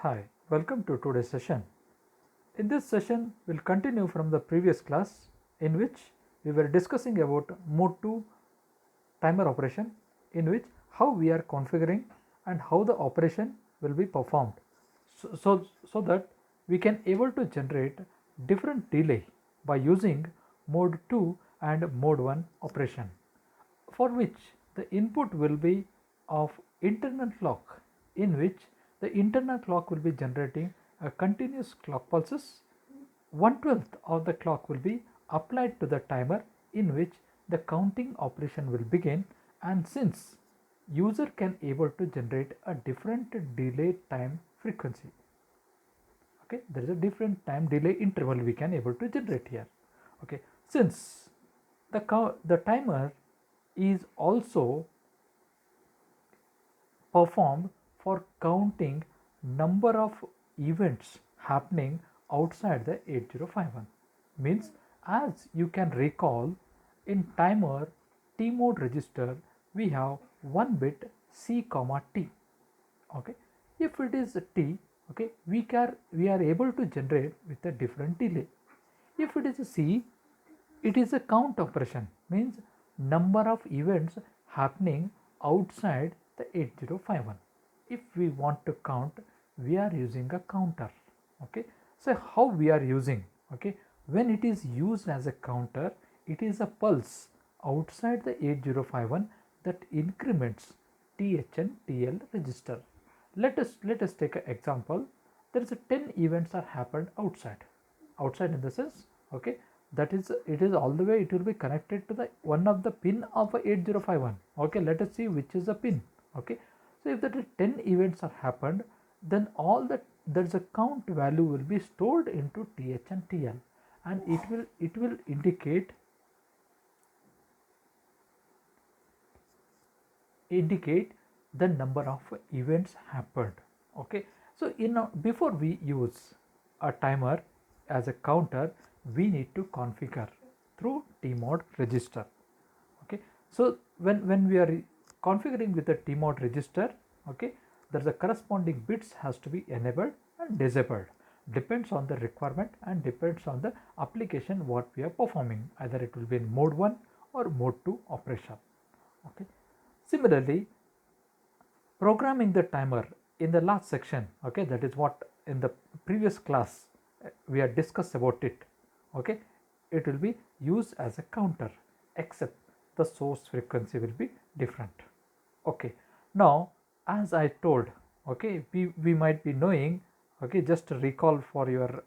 Hi, welcome to today's session. In this session, we'll continue from the previous class in which we were discussing about mode 2 timer operation, in which how we are configuring and how the operation will be performed so that we can able to generate different delay by using mode 2 and mode 1 operation, for which the input will be of internal clock, in which the internal clock will be generating a continuous clock pulses. 1/12 of the clock will be applied to the timer, in which the counting operation will begin, and since user can able to generate a different delay time frequency, okay, there is a different time delay interval we can able to generate here. Okay, since the timer is also performed for counting number of events happening outside the 8051, means, as you can recall, in timer T mode register we have one bit C comma T. Okay, if it is T, okay, we are able to generate with a different delay. If it is a C, it is a count operation, means number of events happening outside the 8051. If we want to count, we are using a counter. Okay, so how we are using, okay, when it is used as a counter, it is a pulse outside the 8051 that increments TH and TL register. Let us take an example. There is a 10 events are happened outside in the sense, okay, that is, it is all the way, it will be connected to the one of the pin of a 8051. Okay, let us see which is the pin. Okay, so if that is 10 events are happened, then all that there is a count value will be stored into TH and TL, and it will indicate the number of events happened. Okay, so before we use a timer as a counter, we need to configure through tmod register. Okay, so when we are configuring with the tmod register, okay, there's a corresponding bits has to be enabled and disabled, depends on the requirement and depends on the application what we are performing, either it will be in mode 1 or mode 2 operation. Okay, similarly, programming the timer in the last section, okay, that is what in the previous class we had discussed about it. Okay, it will be used as a counter, except the source frequency will be different. Okay, now as I told, okay, we might be knowing, okay, just to recall for your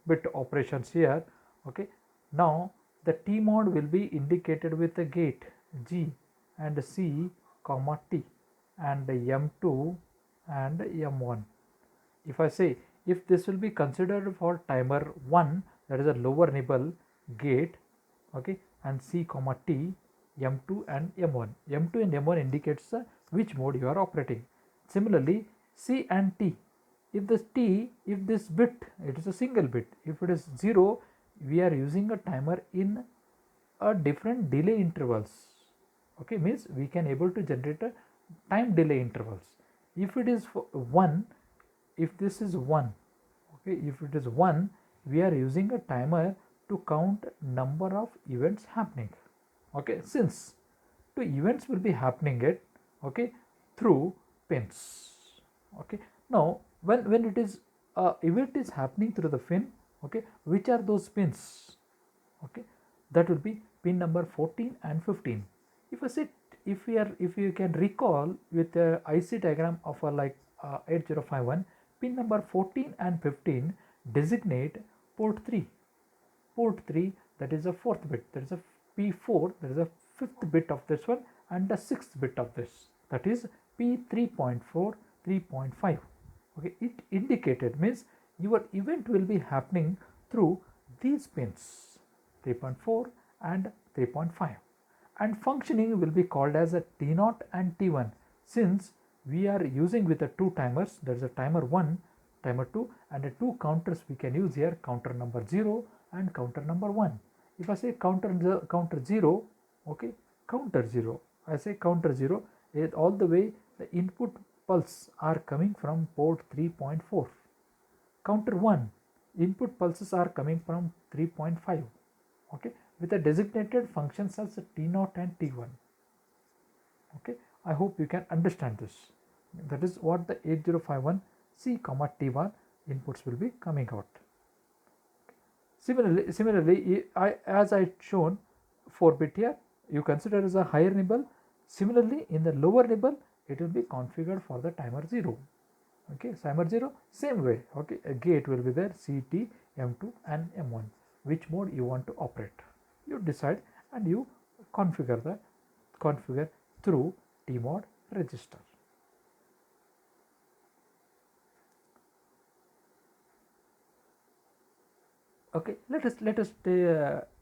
bit operations here. Okay, now the T mode will be indicated with a gate G and C comma T and M2 and M1. If I say, if this will be considered for timer 1, that is a lower nibble gate, okay, and C comma T, M2 and M1. M2 and M1 indicates which mode you are operating. Similarly, C and T, if this bit, it is a single bit, if it is 0, we are using a timer in a different delay intervals. Okay, means we can able to generate a time delay intervals. If it is 1, if this is 1, okay, if it is 1, we are using a timer to count number of events happening. Okay, since two events will be happening it, okay, through pins. Okay, now when it is event is happening through the pin, okay, which are those pins? Okay, that will be pin number 14 and 15. If I say, if you can recall with the IC diagram of a 8051, pin number 14 and 15 designate port 3. Port 3, that is a fourth bit, there is a P4, there is a fifth bit of this one and the sixth bit of this, that is P3.4, 3.5. Okay, it indicated, means your event will be happening through these pins 3.4 and 3.5, and functioning will be called as a T0 and T1, since we are using with the two timers, there is a timer 1, timer 2 and the two counters we can use here, counter number 0 and counter number 1. If I say counter 0, okay, counter 0, I say counter 0, all the way the input pulse are coming from port 3.4. Counter 1 input pulses are coming from 3.5, okay, with the designated functions as T0 and T1. Okay, I hope you can understand this. That is what the 8051 C comma T1 inputs will be coming out. Similarly, as I shown 4-bit here, you consider as a higher nibble. Similarly, in the lower nibble, it will be configured for the timer 0. Okay, timer 0, same way. Okay, a gate will be there, CT, M2 and M1. Which mode you want to operate? You decide and you configure through TMOD register. Okay, let us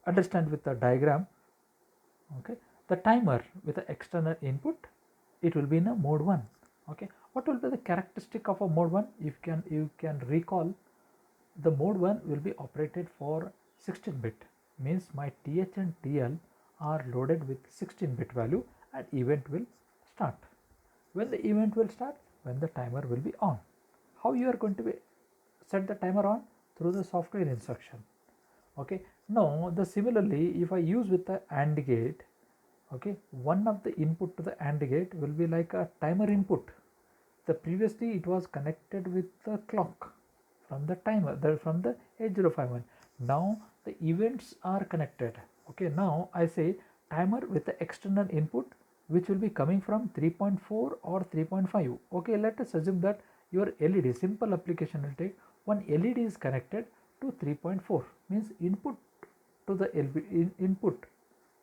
understand with the diagram. Okay, the timer with the external input, it will be in a mode 1. Okay, what will be the characteristic of a mode 1? You can recall, the mode 1 will be operated for 16-bit, means my TH and TL are loaded with 16-bit value and event will start. When the event will start? When the timer will be on. How you are going to set the timer on? Through the software instruction. Okay, now similarly, if I use with the AND gate, okay, one of the input to the AND gate will be like a timer input. Previously it was connected with the clock from the timer, from the 8051. Now the events are connected. Okay, now I say timer with the external input, which will be coming from 3.4 or 3.5. Okay, let us assume that your LED, simple application will take, one LED is connected to 3.4, means input to the input,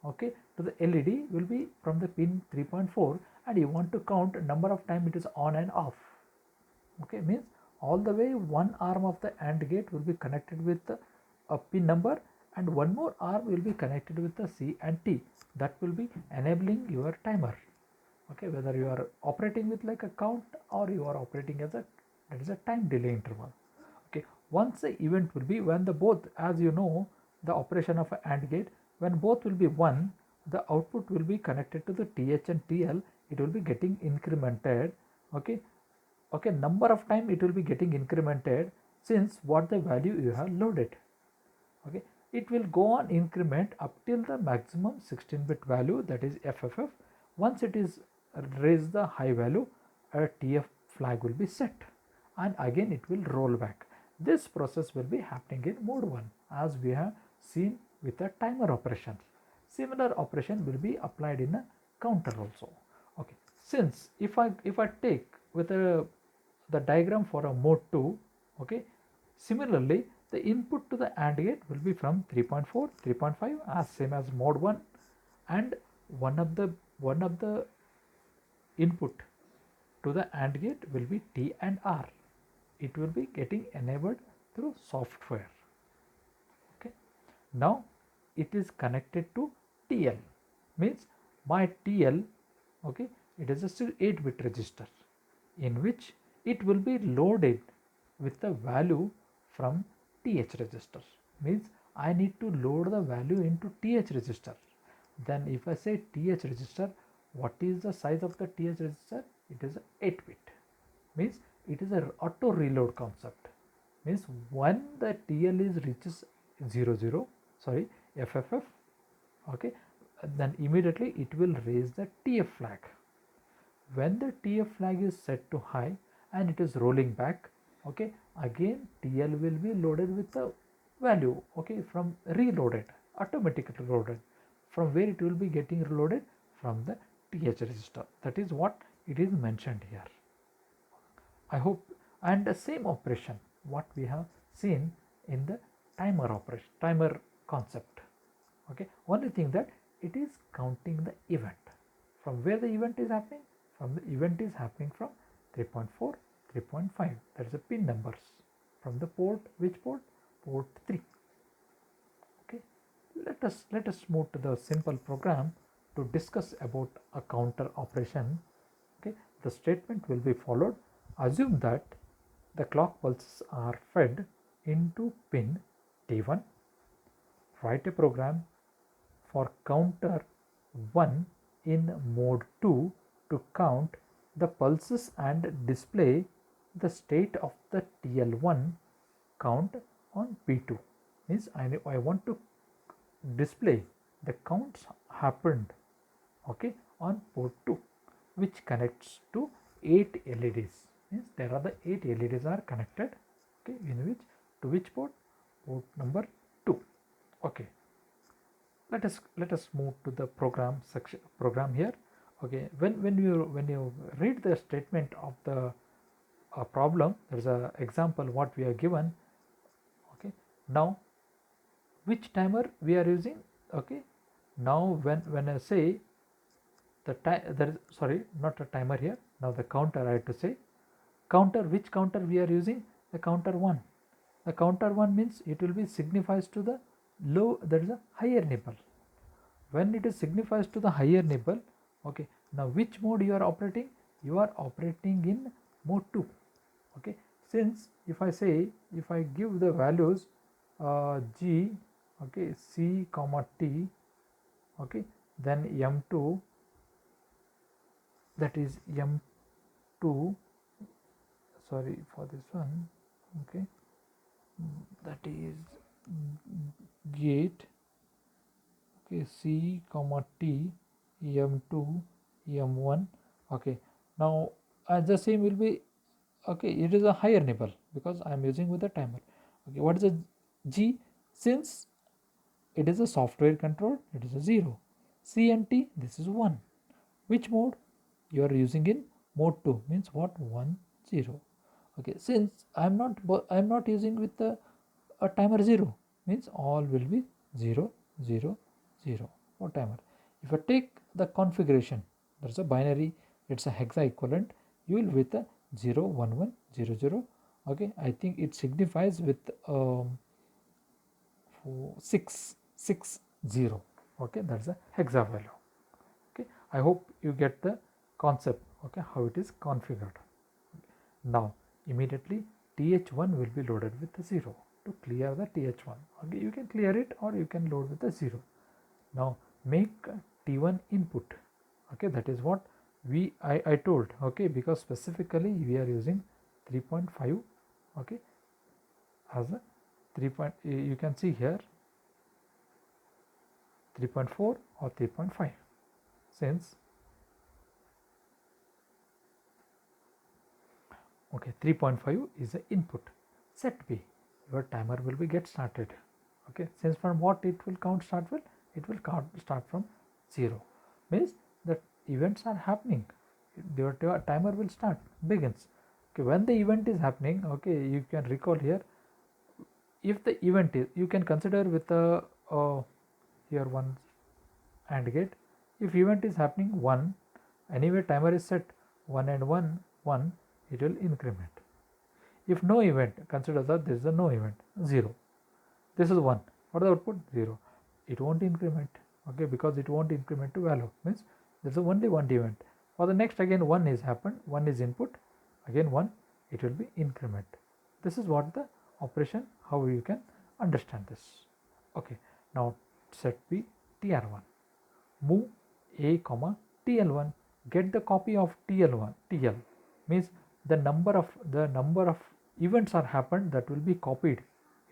okay, to the LED will be from the pin 3.4, and you want to count number of time it is on and off. Okay, means all the way one arm of the AND gate will be connected with a pin number, and one more arm will be connected with the C and T. That will be enabling your timer. Okay, whether you are operating with like a count or you are operating as that is a time delay interval. Okay, once the event will be when the both, as you know, the operation of an AND gate, when both will be 1, the output will be connected to the TH and TL. It will be getting incremented. Okay, number of time it will be getting incremented since what the value you have loaded. Okay, it will go on increment up till the maximum 16-bit value, that is FFF. Once it is raised the high value, a TF flag will be set, and again it will roll back. This process will be happening in mode 1, as we have seen with the timer operations. Similar operation will be applied in a counter also. Okay, since if I take with the diagram for a mode 2, okay, similarly the input to the AND gate will be from 3.4, 3.5, as same as mode 1, and one of the input to the AND gate will be T and R. It will be getting enabled through software. Okay, now it is connected to TL, means my TL, okay, it is a 8-bit register in which it will be loaded with the value from TH register, means I need to load the value into TH register. Then if I say TH register, what is the size of the TH register? It is 8-bit, means it is a auto reload concept, means when the TL is reaches 00, sorry, FFF, okay, then immediately it will raise the TF flag. When the TF flag is set to high and it is rolling back, okay, again TL will be loaded with the value, okay, from reloaded, automatically loaded, from where it will be getting reloaded from the TH register. That is what it is mentioned here. I hope, and the same operation what we have seen in the timer operation, timer concept. Okay, only thing that it is counting the event. From where the event is happening? From the event is happening from 3.4, 3.5. That is the pin numbers. From the port, which port? Port 3. Okay, let us move to the simple program to discuss about a counter operation. Okay, the statement will be followed. Assume that the clock pulses are fed into pin T1. Write a program for counter 1 in mode 2 to count the pulses and display the state of the TL1 count on P2. Means I want to display the counts happened, okay, on port 2, which connects to 8 LEDs. Means there are the 8 LEDs are connected, okay, in which to which port? Port number 2. Okay, let us move to the program section, program here. Okay, when you read the statement of the problem, there is a example what we are given. Okay, now which timer we are using? Okay, now when I say the time, there is, sorry, not a timer here, now the counter I have to say. Counter, which counter we are using? The counter 1. The counter 1 means it will be signifies to the low, that is a higher nibble. When it is signifies to the higher nibble, okay, now which mode you are operating? You are operating in mode 2. Okay, since if I say, if I give the values G, okay, C comma T, okay, then M2, that is M2, sorry for this one, okay, that is gate, okay, C comma T, M2, M1, okay. Now the same will be, okay, it is a higher nibble because I am using with the timer. Okay, what is a G? Since it is a software control, it is a 0. C and T, this is 1. Which mode? You are using in mode 2, means what? 1 0. Okay, since I am not using with the a timer 0, means all will be 0 0 0 for timer. If I take the configuration, there's a binary, it's a hexa equivalent, you will with a 0 1 1 0 0. Okay, I think it signifies with 6 6 0. Okay, that's a hexa value. Okay, I hope you get the concept, okay, how it is configured. Now immediately TH1 will be loaded with the 0 to clear the TH1. Okay, you can clear it or you can load with the 0. Now make T1 input. Okay, that is what I told. Okay, because specifically we are using 3.5. Okay, as a 3. You can see here 3.4 or 3.5, since okay, 3.5 is the input. Set B, your timer will be get started. Okay, since from what it will count start will, it will count start from 0, means the events are happening, your timer will start, begins. Okay, when the event is happening, okay, you can recall here, if the event is, you can consider with a here one AND gate. If event is happening 1, anyway timer is set 1 and 1 1, it will increment. If no event, consider that this is a no event, 0. This is 1. What is the output? 0. It won't increment. Okay, because it won't increment to value, means there is only one event. For the next, again 1 is happened, 1 is input, again 1, it will be increment. This is what the operation, how you can understand this. Okay, now set B TR1, move A comma TL1, get the copy of TL1. TL means the number of events are happened, that will be copied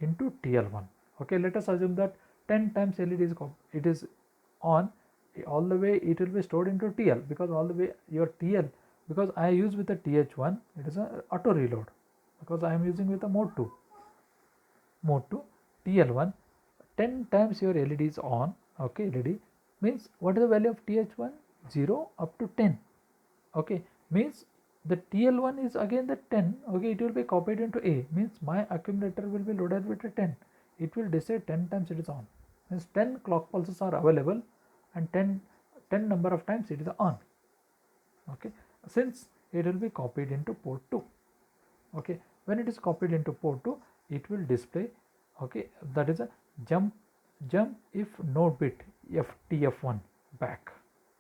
into TL1. Okay, let us assume that 10 times LED is it is on, all the way it will be stored into TL, because all the way your TL, because I use with the TH1, it is a auto reload, because I am using with the mode 2 TL1, 10 times your LED is on. Okay, LED means what is the value of TH1? 0 up to 10. Okay, means the TL1 is again the 10. Okay, it will be copied into A, means my accumulator will be loaded with a 10. It will decide 10 times it is on, means 10 clock pulses are available and 10 number of times it is on. Okay, since it will be copied into port 2. Okay, when it is copied into port 2, it will display, okay, that is a jump if node bit TF1 back,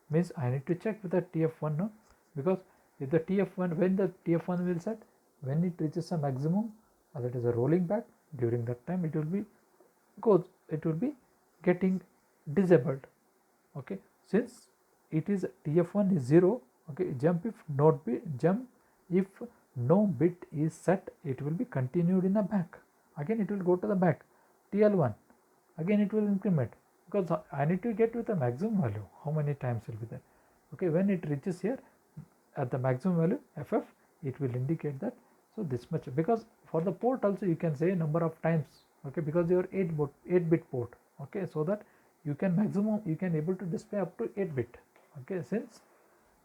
means I need to check with the TF1 now, because if the TF1, when the TF1 will set, when it reaches a maximum, that is a rolling back, during that time it will be getting disabled. Okay, since it is TF1 is 0, Okay, jump if no bit is set, it will be continued in the back. Again it will go to the back, TL1, again it will increment, because I need to get with the maximum value, how many times will be there. Okay, when it reaches here at the maximum value FF, it will indicate that, so this much, because for the port also you can say number of times. Okay, because your 8 bit port. Okay, so that you can maximum, you can able to display up to 8 bit. Okay, since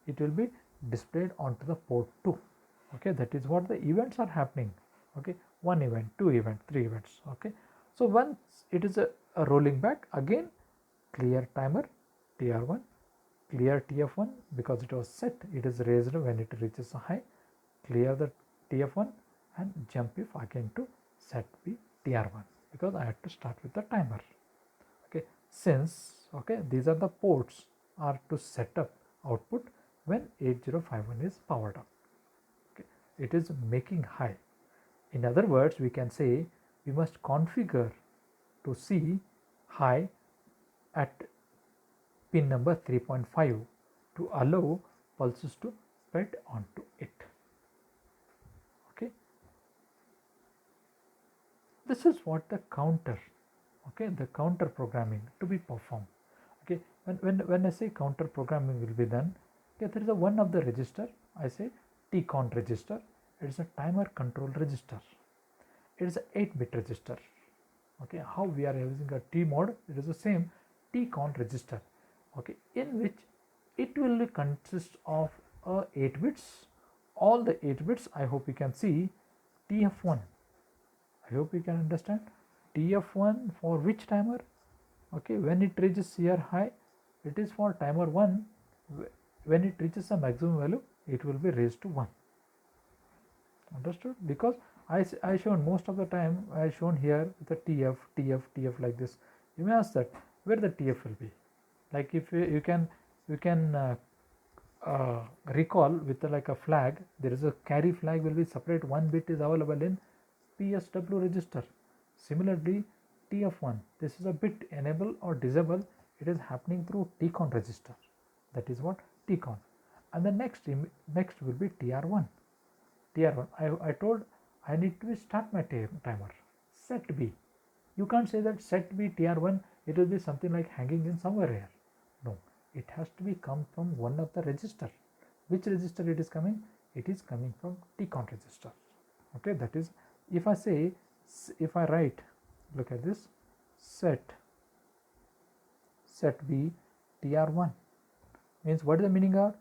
it will be displayed onto the port 2. Okay, that is what the events are happening. Okay, 1 event, 2 event, 3 events. Okay, so once it is a rolling back, again clear timer TR1, clear TF1, because it was set, it is raised when it reaches a high, clear the TF1 and jump if again to set B TR1, because I had to start with the timer. Okay, since okay, these are the ports are to set up output when 8051 is powered up. Okay, it is making high. In other words, we can say we must configure to see high at pin number 3.5 to allow pulses to spread onto it. Okay, this is what the counter, okay, the counter programming to be performed. Okay, when I say counter programming will be done, okay, there is a one of the register, I say TCON register. It is a timer control register. It is a 8-bit register. Okay, how we are using a T mode, it is the same TCON register. Okay, in which it will consist of 8 bits. All the 8 bits, I hope you can see TF1. I hope you can understand. TF1 for which timer? Okay, when it reaches here high, it is for timer 1. When it reaches the maximum value, it will be raised to 1. Understood? Because I shown most of the time, I shown here the TF like this. You may ask that where the TF will be. Like if you can recall with like a flag, there is a carry flag will be separate, 1 bit is available in PSW register. Similarly, TF1, this is a bit enable or disable, it is happening through TCON register. That is what TCON. And the next will be TR1. I told I need to start my timer. Set B. You can't say that set B TR1, it will be something like hanging in somewhere here. No, it has to be come from one of the register. Which register it is coming? It is coming from TCON register. Okay, that is, if I say, if I write, look at this, set B TR1 means what is the meaning of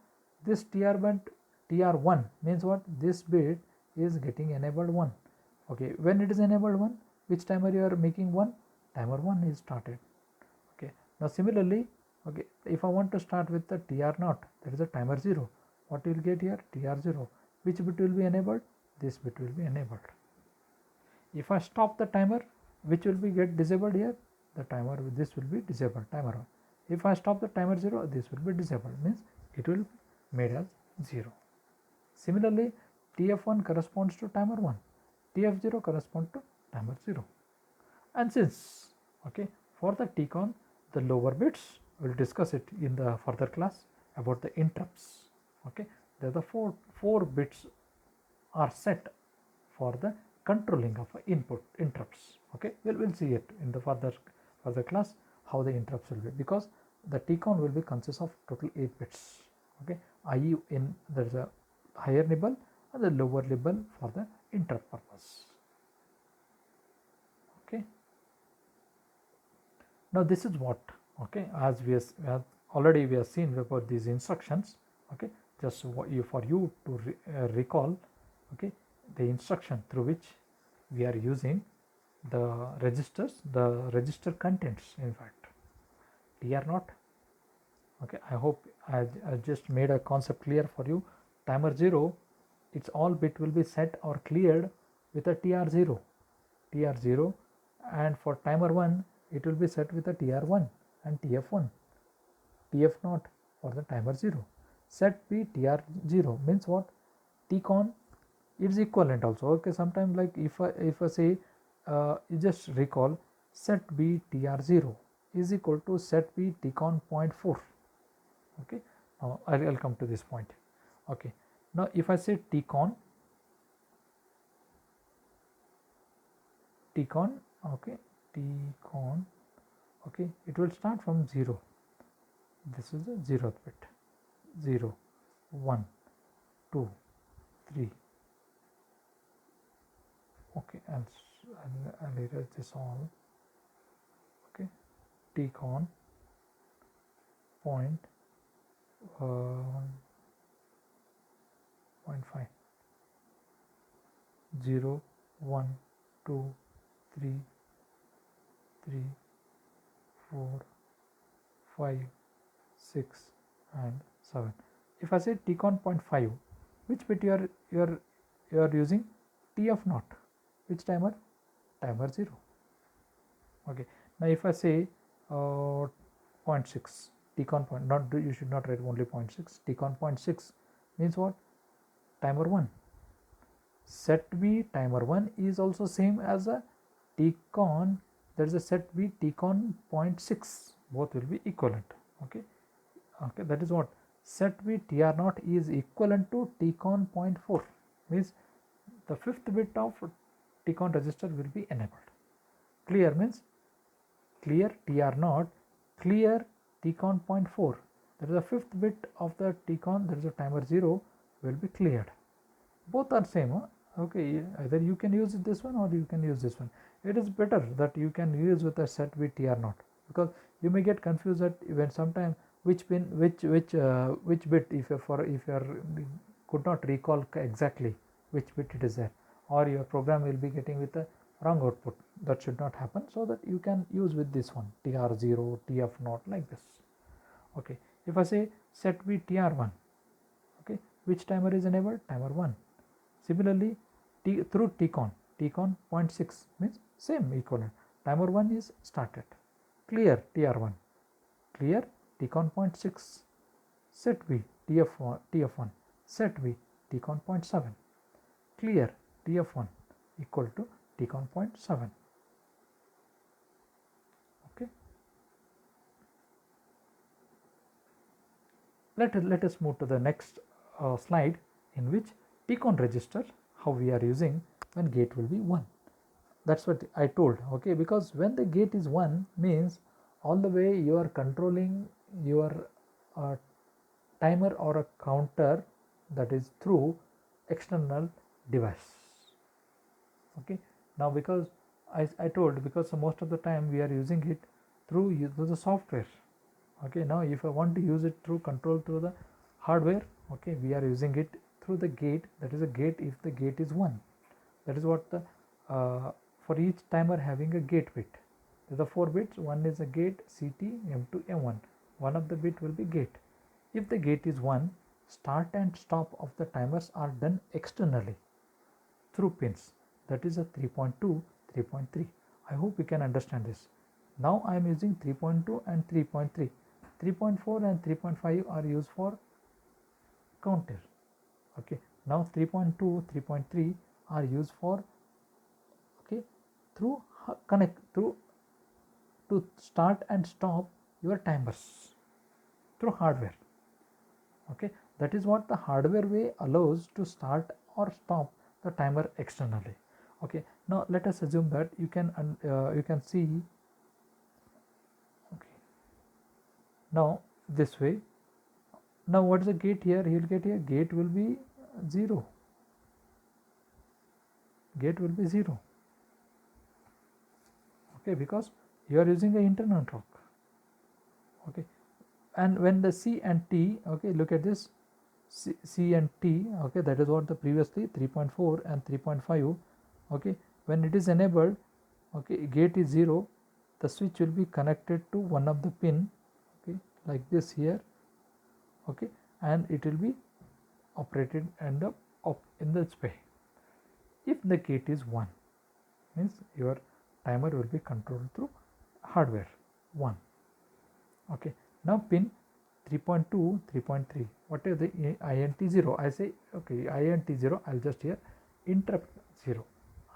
this TR1 means what? This bit is getting enabled 1. Okay, when it is enabled 1, which timer you are making 1? Timer 1 is started. Okay, now similarly, okay, if I want to start with the TR0, that is a timer 0, what you will get here? TR0. Which bit will be enabled? This bit will be enabled. If I stop the timer, which will be get disabled here? The timer, this will be disabled, timer 1. If I stop the timer 0, this will be disabled, means it will be made as 0. Similarly, TF1 corresponds to timer 1, TF0 corresponds to timer 0. And since, okay, for the TCON, the lower bits, we will discuss it in the further class about the interrupts. Okay, there the four bits are set for the controlling of input interrupts. Okay, we'll see it in the further class how the interrupts will be, because the TCON will be consist of total 8 bits. Okay, i.e. in there is a higher nibble and the lower nibble for the interrupt purpose. Okay, now this is what, okay, as we have already we have seen about these instructions. Okay, just for you to recall, okay, the instruction through which we are using the registers, the register contents, in fact TR0. Okay, I hope I just made a concept clear for you. Timer 0, its all bit will be set or cleared with a TR0, and for timer 1 it will be set with a TR1 and TF1, TF0 for the timer 0. Set B TR0 means what? TCON is equivalent also. Okay, sometimes like if I say you just recall set B TR0 is equal to set B TCON 0.4. Okay, now I'll come to this point. Okay, now if I say tcon, okay, tcon, okay, it will start from 0. This is the 0th bit. 0, 1, 2, 3. Okay, I'll erase this all. Okay, tcon point 1.5, 0, 1, 2, 3, 3, 4, 5, 6 and 7. If I say tcon 0.5, which bit you are using? TF naught. Which timer? Timer 0. Okay, now if I say 0.6, tcon point, not, you should not write only 0.6. tcon 0.6 means what? Timer 1. Set B timer 1 is also same as a tcon, there is a set B tcon 0.6, both will be equivalent. Okay, okay, that is what set B tr naught is equivalent to tcon 0.4, means the 5th bit of tcon register will be enabled. Clear means clear tr naught, clear tcon 0.4, that is the 5th bit of the tcon, there is a timer 0 will be cleared. Both are same, huh? Okay, either you can use this one or you can use this one. It is better that you can use with a set with tr naught, because you may get confused that when sometime which pin, which bit, if you are could not recall exactly which bit it is there, or your program will be getting with a wrong output. That should not happen, so that you can use with this one tr0, tf naught, like this. Okay, if I say set with tr1, okay, which timer is enabled? Timer 1. Similarly, through tcon 0.6 means same equivalent. Timer 1 is started. Clear tr1, clear tcon 0.6, set B tf1, set B tcon 0.7, clear tf1 equal to tcon 0.7. Okay, let us move to the next slide, in which tcon register, how we are using when gate will be 1. That's what I told. Okay, because when the gate is 1 means all the way you are controlling your timer or a counter, that is through external device. Okay, now because I told, because most of the time we are using it through the software. Okay, now if I want to use it through control through the hardware, okay, we are using it through the gate, that is a gate if the gate is 1. That is what the for each timer having a gate bit. There are 4 bits, one is a gate CT M2 M1, one of the bit will be gate. If the gate is 1, start and stop of the timers are done externally through pins, that is a 3.2, 3.3. I hope you can understand this. Now I am using 3.2 and 3.3. 3.4 and 3.5 are used for counter. Okay, now 3.2, 3.3 are used for, okay, through connect through to start and stop your timers through hardware. Okay, that is what the hardware way allows to start or stop the timer externally. Okay, now let us assume that you can see. Okay, now this way. Now what is the gate here? He will get here, gate will be 0. Gate will be 0. Okay, because you are using the internal clock. Okay, and when the C and T, okay, look at this, C and T, okay, that is what the previously 3.4 and 3.5. okay, when it is enabled, okay, gate is 0, the switch will be connected to one of the pin, okay, like this here, okay, and it will be operated and in this way. If the gate is 1, means your timer will be controlled through hardware 1. Okay, now pin 3.2, 3.3, what is the INT 0? I say, okay, INT 0, I'll just here interrupt 0.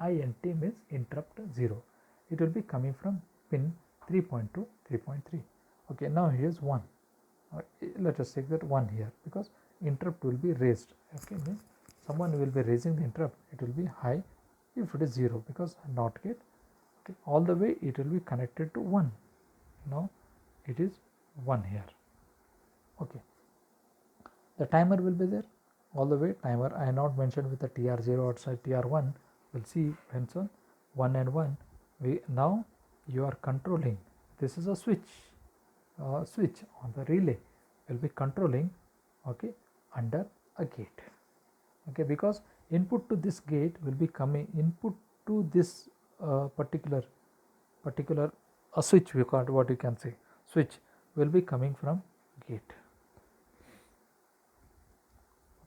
INT means interrupt 0. It will be coming from pin 3.2, 3.3. Okay, now here's 1. Let us take that 1 here, because interrupt will be raised. Okay, means someone will be raising the interrupt, it will be high if it is 0 because not gate. Okay, all the way it will be connected to 1. Now it is 1 here. Okay, the timer will be there all the way. Timer I not mentioned with the TR0 outside TR1. We'll see hence on 1 and 1. Now you are controlling. This is a switch. Switch on the relay will be controlling. Okay, under a gate. Okay, because input to this gate will be coming. Input to this particular a switch, we call what you can say switch, will be coming from gate.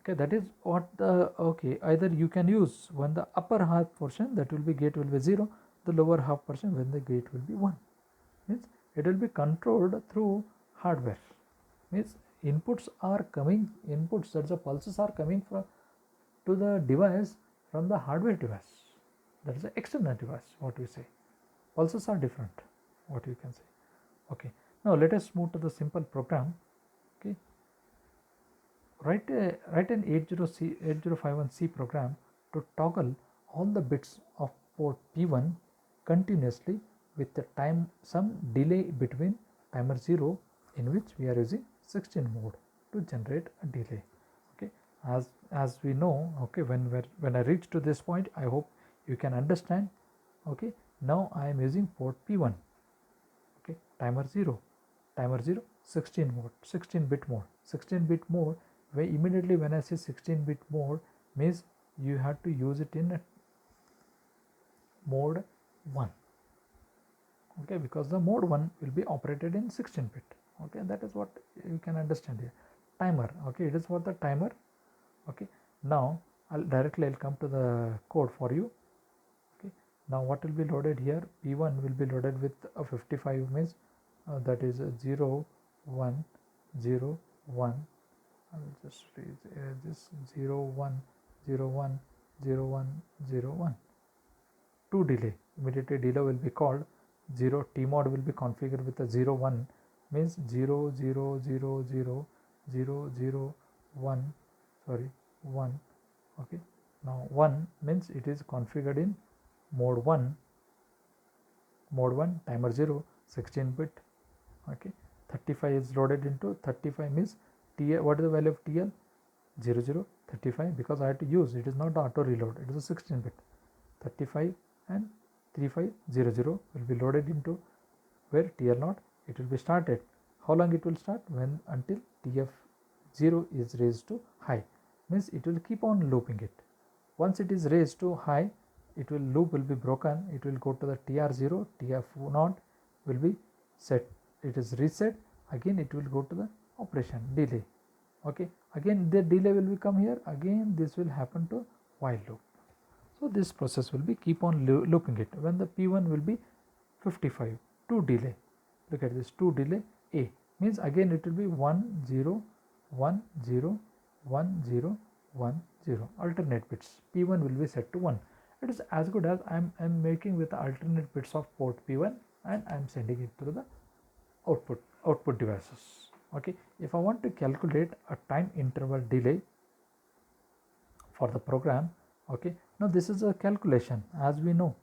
Okay, that is what the, okay, either you can use when the upper half portion, that will be gate will be 0, the lower half portion when the gate will be 1. Means it will be controlled through hardware. Means inputs are coming, inputs, that's the pulses are coming from to the device from the hardware device, that is the external device, what we say. Pulses are different, what you can say. Okay, now let us move to the simple program. Okay, write an 8051C program to toggle all the bits of port P1 continuously with the time some delay between timer 0, in which we are using 16 mode to generate a delay. Okay, as we know, okay, when I reach to this point, I hope you can understand. Okay, now I am using port P1. Okay, timer 0, 16 mode, 16-bit mode. 16-bit mode, where immediately when I say 16-bit mode, means you have to use it in mode 1. Okay, because the mode 1 will be operated in 16-bit. Okay, that is what you can understand here. Timer, okay, it is for the timer. Okay, now I'll come to the code for you. Okay, now what will be loaded here? P1 will be loaded with a 55, means that is 0 1 0 1. I will just read this 0 1 0 1 0 1 0 1. 2 delay, immediately delay will be called. 0 T mod will be configured with a 0 1, means 0 0 0 0 0 0 1, sorry 1. Okay, now 1 means it is configured in mode 1. Mode 1 timer 0, 16-bit. Okay, 35 is loaded into 35, means TL, what is the value of TL? 00 35, because I have to use, it is not auto reload, it is a 16-bit. 35 and 3500 will be loaded into where TL0, it will be started. How long it will start? When until TF0 is raised to high, means it will keep on looping it. Once it is raised to high, it will loop will be broken, it will go to the TR0, TF0 will be set, it is reset, again it will go to the operation delay. Okay, again the delay will become here, again this will happen to while loop. So this process will be keep on looping it. When the P1 will be 55, 2 delay, look at this, 2 delay A, means again it will be 1 0 1 0 1 0 1 0, alternate bits. P1 will be set to 1. It is as good as I am making with the alternate bits of port P1 and I am sending it through the output devices. Okay, if I want to calculate a time interval delay for the program, okay, now this is a calculation, as we know.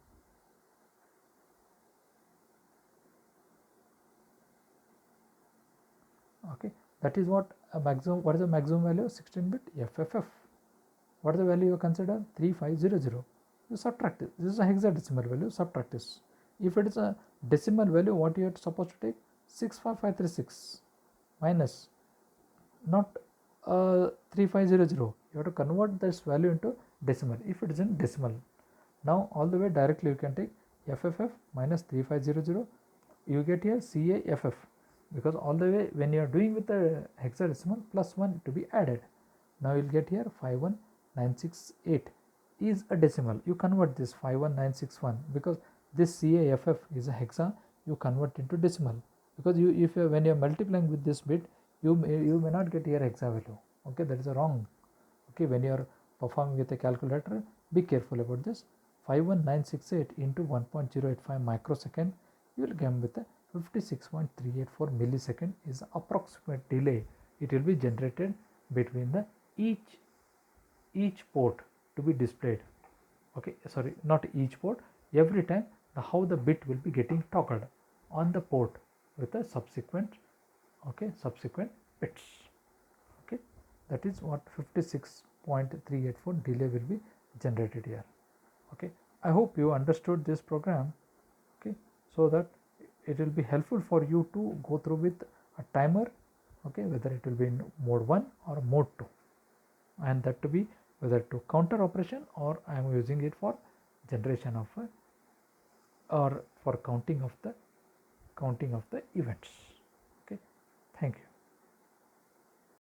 Okay, that is what a maximum, what is the maximum value? 16-bit FFF. What is the value you consider? 3500. You subtract it. This is a hexadecimal value, subtract this. If it is a decimal value, what you are supposed to take? 65536 minus, not 3500. You have to convert this value into decimal if it is in decimal. Now all the way directly you can take FFF minus 3500. You get here CAFF, because all the way when you are doing with the hexadecimal, plus 1 to be added. Now you will get here 51968 is a decimal. You convert this 51961, because this CAFF is a hexa, you convert into decimal, because when you are multiplying with this bit, you may not get here hexa value. Okay, that is a wrong. Okay, when you are performing with a calculator, be careful about this. 51968 into 1.085 microsecond, you will come with a 56.384 millisecond is the approximate delay it will be generated between the each port to be displayed. Okay, sorry, not each port, every time how the bit will be getting toggled on the port with the subsequent, okay, subsequent bits. Okay, that is what 56.384 delay will be generated here. Okay, I hope you understood this program. Okay, so that it will be helpful for you to go through with a timer. Okay, whether it will be in mode 1 or mode 2, and that to be whether to counter operation or I am using it for generation of a, or for counting of the events. Okay, thank you.